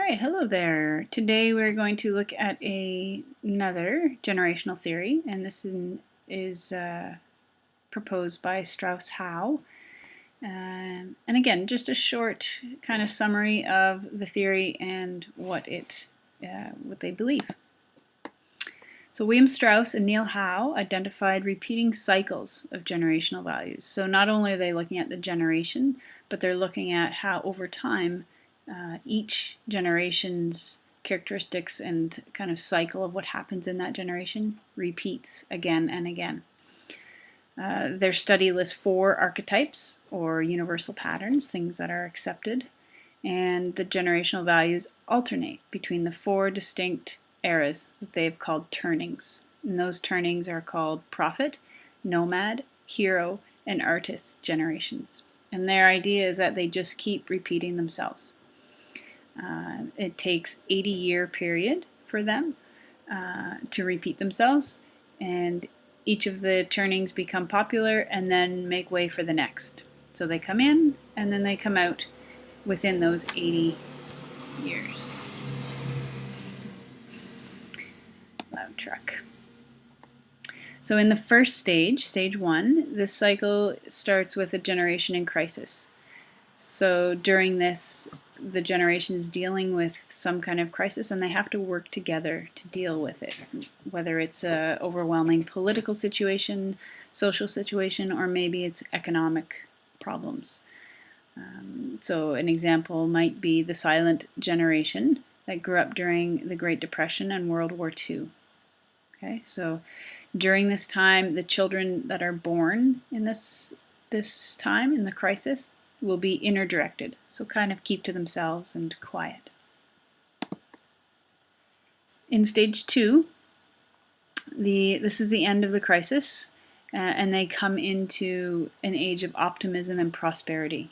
Alright, hello there. Today we're going to look at another generational theory, and this is proposed by Strauss-Howe. And again, just a short kind of summary of the theory and what they believe. So William Strauss and Neil Howe identified repeating cycles of generational values. So not only are they looking at the generation, but they're looking at how over time each generation's characteristics and kind of cycle of what happens in that generation repeats again and again. Their study lists 4 archetypes or universal patterns, things that are accepted, and the generational values alternate between the 4 distinct eras that they've called turnings. And those turnings are called prophet, nomad, hero, and artist generations. And their idea is that they just keep repeating themselves. It takes 80-year period for them to repeat themselves, and each of the turnings become popular and then make way for the next. So they come in and then they come out within those 80 years. Loud truck. So in the first stage, stage 1, this cycle starts with a generation in crisis. So during this, the generation is dealing with some kind of crisis and they have to work together to deal with it, whether it's an overwhelming political situation, social situation, or maybe it's economic problems. So an example might be the silent generation that grew up during the Great Depression and World War II. Okay, so during this time, the children that are born in this time, in the crisis, will be inner directed, so kind of keep to themselves and quiet. In stage 2, this is the end of the crisis, and they come into an age of optimism and prosperity.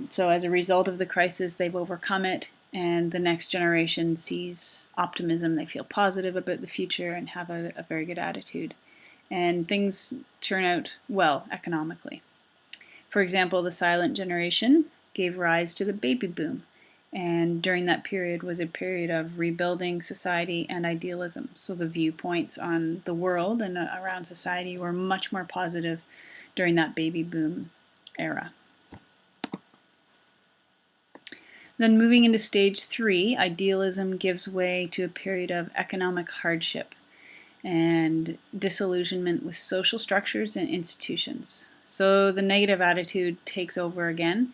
So as a result of the crisis, they've overcome it, and the next generation sees optimism. They feel positive about the future and have a very good attitude. And things turn out well economically. For example, the silent generation gave rise to the baby boom, and during that period was a period of rebuilding society and idealism. So the viewpoints on the world and around society were much more positive during that baby boom era. Then moving into stage 3, idealism gives way to a period of economic hardship and disillusionment with social structures and institutions. So the negative attitude takes over again,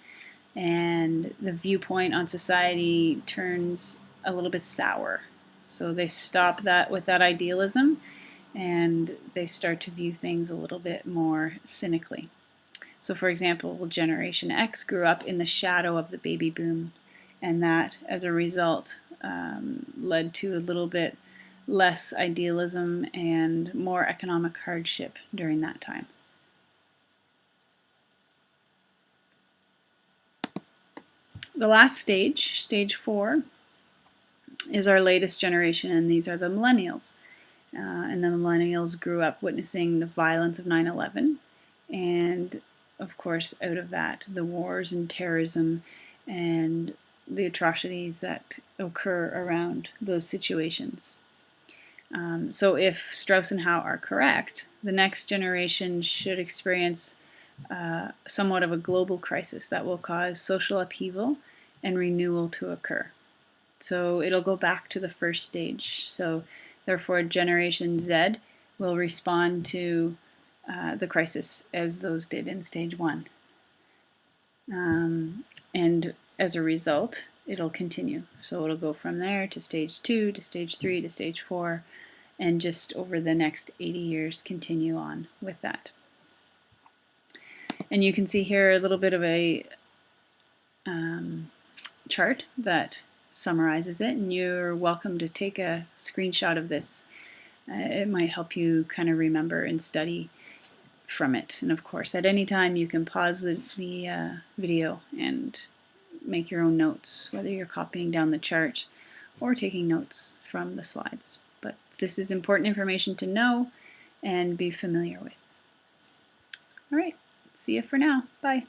and the viewpoint on society turns a little bit sour. So they stop that with that idealism, and they start to view things a little bit more cynically. So for example, Generation X grew up in the shadow of the baby boom, and that, as a result, led to a little bit less idealism and more economic hardship during that time. The last stage, stage 4, is our latest generation, and these are the millennials. And the millennials grew up witnessing the violence of 9/11, and of course, out of that, the wars and terrorism and the atrocities that occur around those situations. So if Strauss and Howe are correct, the next generation should experience somewhat of a global crisis that will cause social upheaval and renewal to occur. So it'll go back to the first stage. So therefore, Generation Z will respond to the crisis as those did in stage 1. And as a result, it'll continue. So it'll go from there to stage 2, to stage 3, to stage 4, and just over the next 80 years continue on with that. And you can see here a little bit of a chart that summarizes it, and you're welcome to take a screenshot of this. It might help you kind of remember and study from it. And of course, at any time you can pause the video and make your own notes, whether you're copying down the chart or taking notes from the slides. But this is important information to know and be familiar with. All right, see you for now. Bye.